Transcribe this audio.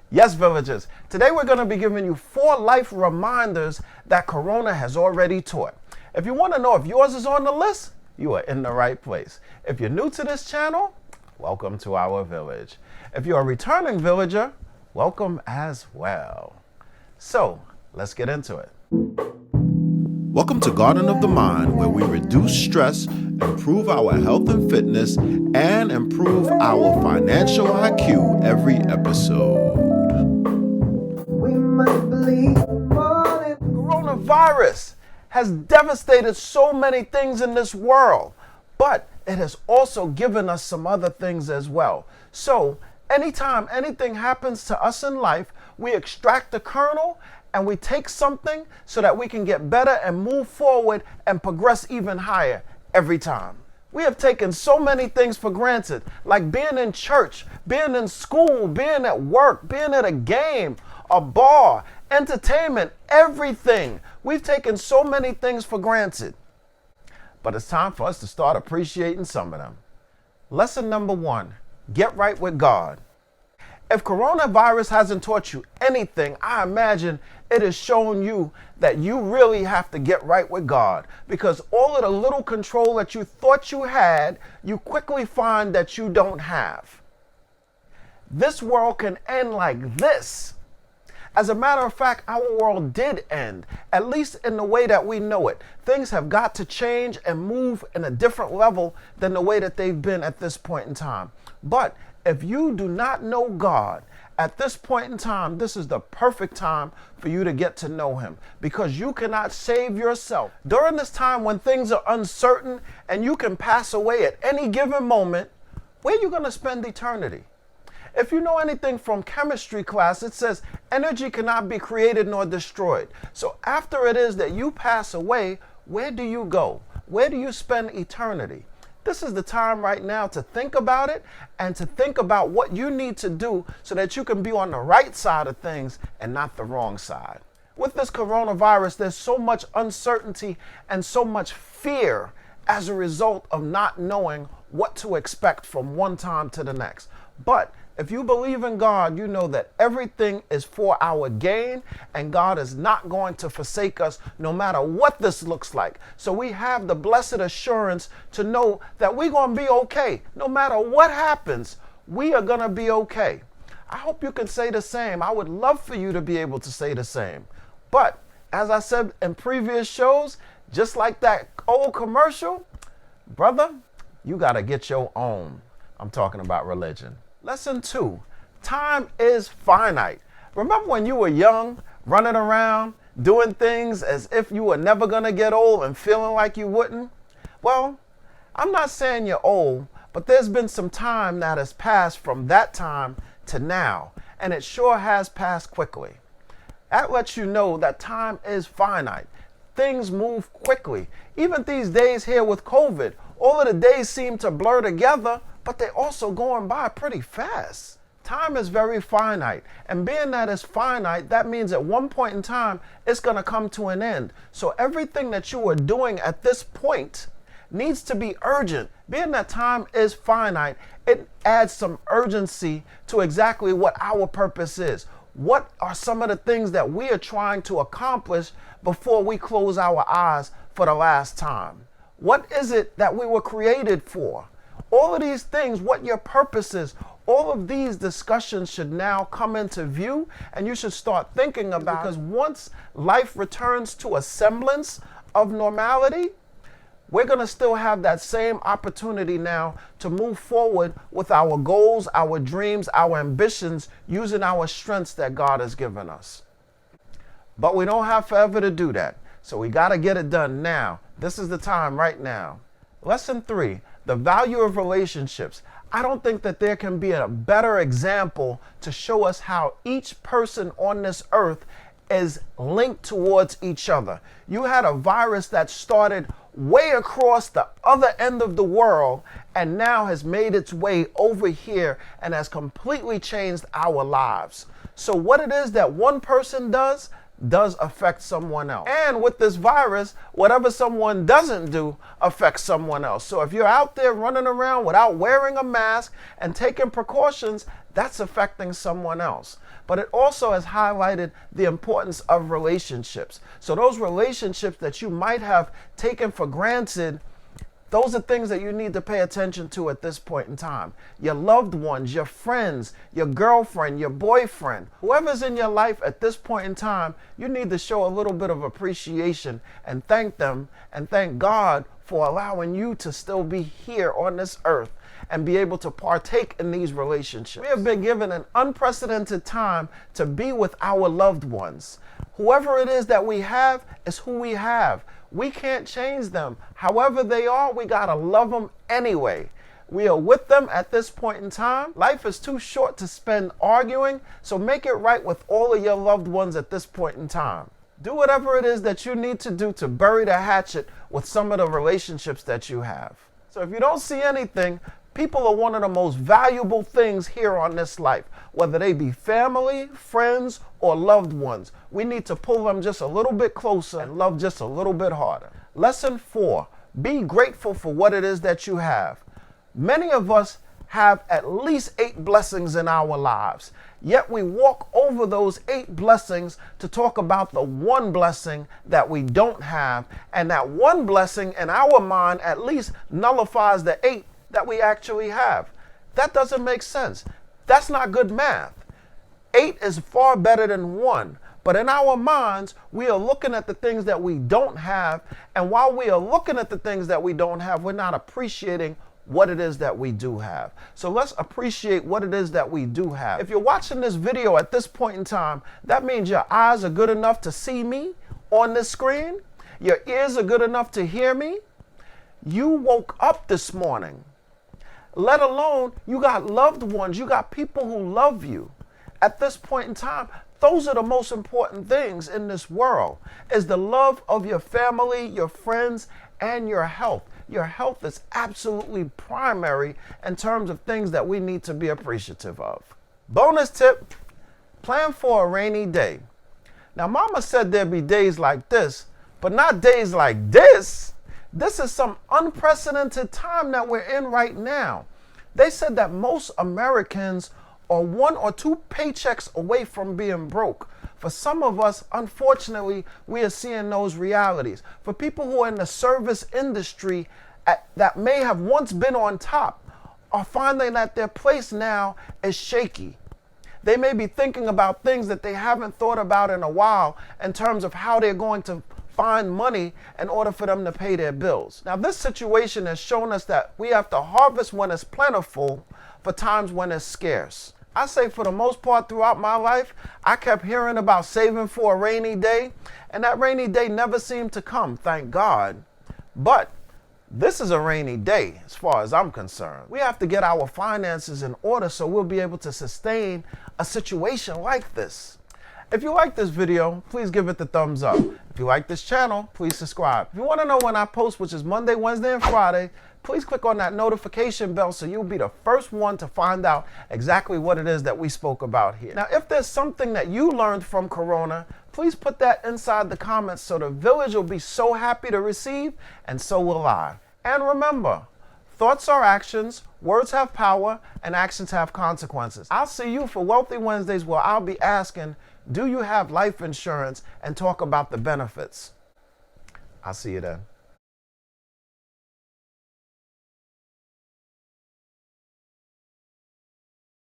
Yes, villagers, today we're going to be giving you 4 life reminders that Corona has already taught. If you want to know if yours is on the list, you are in the right place. If you're new to this channel, welcome to our village. If you're a returning villager, welcome as well. So, let's get into it. Welcome to Garden of the Mind, where we reduce stress, improve our health and fitness, and improve our financial IQ every episode. Coronavirus has devastated so many things in this world, but it has also given us some other things as well. So, anytime anything happens to us in life, we extract the kernel and we take something so that we can get better and move forward and progress even higher every time. We have taken so many things for granted, like being in church, being in school, being at work, being at a game, a bar, entertainment, everything. We've taken so many things for granted. But it's time for us to start appreciating some of them. Lesson number 1, get right with God. If coronavirus hasn't taught you anything, I imagine it has shown you that you really have to get right with God, because all of the little control that you thought you had, you quickly find that you don't have. This world can end like this. As a matter of fact, our world did end, at least in the way that we know it. Things have got to change and move in a different level than the way that they've been at this point in time. But if you do not know God, at this point in time, this is the perfect time for you to get to know him, because you cannot save yourself. During this time when things are uncertain and you can pass away at any given moment, where are you going to spend eternity? If you know anything from chemistry class, it says energy cannot be created nor destroyed. So after it is that you pass away, where do you go? Where do you spend eternity? This is the time right now to think about it and to think about what you need to do so that you can be on the right side of things and not the wrong side. With this coronavirus, there's so much uncertainty and so much fear as a result of not knowing what to expect from one time to the next. But if you believe in God, you know that everything is for our gain, and God is not going to forsake us no matter what this looks like. So we have the blessed assurance to know that we're going to be okay. No matter what happens, we are going to be okay. I hope you can say the same. I would love for you to be able to say the same. But as I said in previous shows, just like that old commercial, brother, you got to get your own. I'm talking about religion. Lesson 2, time is finite. Remember when you were young, running around, doing things as if you were never going to get old and feeling like you wouldn't? Well, I'm not saying you're old, but there's been some time that has passed from that time to now, and it sure has passed quickly. That lets you know that time is finite. Things move quickly. Even these days here with COVID, all of the days seem to blur together, but they're also going by pretty fast. Time is very finite, and being that it's finite, that means at one point in time, it's going to come to an end. So everything that you are doing at this point needs to be urgent. Being that time is finite, it adds some urgency to exactly what our purpose is. What are some of the things that we are trying to accomplish before we close our eyes for the last time? What is it that we were created for? All of these things, what your purpose is, all of these discussions should now come into view, and you should start thinking about it, because once life returns to a semblance of normality, we're going to still have that same opportunity now to move forward with our goals, our dreams, our ambitions, using our strengths that God has given us. But we don't have forever to do that. So we got to get it done now. This is the time right now. Lesson 3, the value of relationships. I don't think that there can be a better example to show us how each person on this earth is linked towards each other. You had a virus that started way across the other end of the world and now has made its way over here and has completely changed our lives. So what it is that one person does, does affect someone else. And with this virus, whatever someone doesn't do affects someone else. So if you're out there running around without wearing a mask and taking precautions, that's affecting someone else. But it also has highlighted the importance of relationships. So those relationships that you might have taken for granted, those are things that you need to pay attention to at this point in time. Your loved ones, your friends, your girlfriend, your boyfriend, whoever's in your life at this point in time, you need to show a little bit of appreciation and thank them and thank God for allowing you to still be here on this earth and be able to partake in these relationships. We have been given an unprecedented time to be with our loved ones. Whoever it is that we have is who we have. We can't change them. However they are, we gotta love them anyway. We are with them at this point in time. Life is too short to spend arguing, so make it right with all of your loved ones at this point in time. Do whatever it is that you need to do to bury the hatchet with some of the relationships that you have. So if you don't see anything, people are one of the most valuable things here on this life, whether they be family, friends, or loved ones. We need to pull them just a little bit closer and love just a little bit harder. Lesson 4, be grateful for what it is that you have. Many of us have at least 8 blessings in our lives, yet we walk over those 8 blessings to talk about the one blessing that we don't have, and that one blessing in our mind at least nullifies the 8 that we actually have. That doesn't make sense. That's not good math. 8 is far better than 1. But in our minds, we are looking at the things that we don't have. And while we are looking at the things that we don't have, we're not appreciating what it is that we do have. So let's appreciate what it is that we do have. If you're watching this video at this point in time, that means your eyes are good enough to see me on this screen. Your ears are good enough to hear me. You woke up this morning. Let alone you got loved ones, you got people who love you. At this point in time, those are the most important things in this world, is the love of your family, your friends, and your health. Your health is absolutely primary in terms of things that we need to be appreciative of. Bonus tip, plan for a rainy day. Now, Mama said there'd be days like this, but not days like this. This is some unprecedented time that we're in right now. They said that most Americans are 1 or 2 paychecks away from being broke. For some of us, unfortunately, we are seeing those realities. For people who are in the service industry that may have once been on top, are finding that their place now is shaky. They may be thinking about things that they haven't thought about in a while in terms of how they're going to find money in order for them to pay their bills. Now, this situation has shown us that we have to harvest when it's plentiful for times when it's scarce. I say for the most part throughout my life, I kept hearing about saving for a rainy day, and that rainy day never seemed to come, thank God. But this is a rainy day as far as I'm concerned. We have to get our finances in order so we'll be able to sustain a situation like this. If you like this video, please give it the thumbs up. If you like this channel, please subscribe. If you want to know when I post, which is Monday, Wednesday, and Friday, please click on that notification bell so you'll be the first one to find out exactly what it is that we spoke about here. Now, if there's something that you learned from Corona, please put that inside the comments so the village will be so happy to receive, and so will I. And remember, thoughts are actions, words have power, and actions have consequences. I'll see you for Wealthy Wednesdays, where I'll be asking, do you have life insurance, and talk about the benefits. I'll see you then.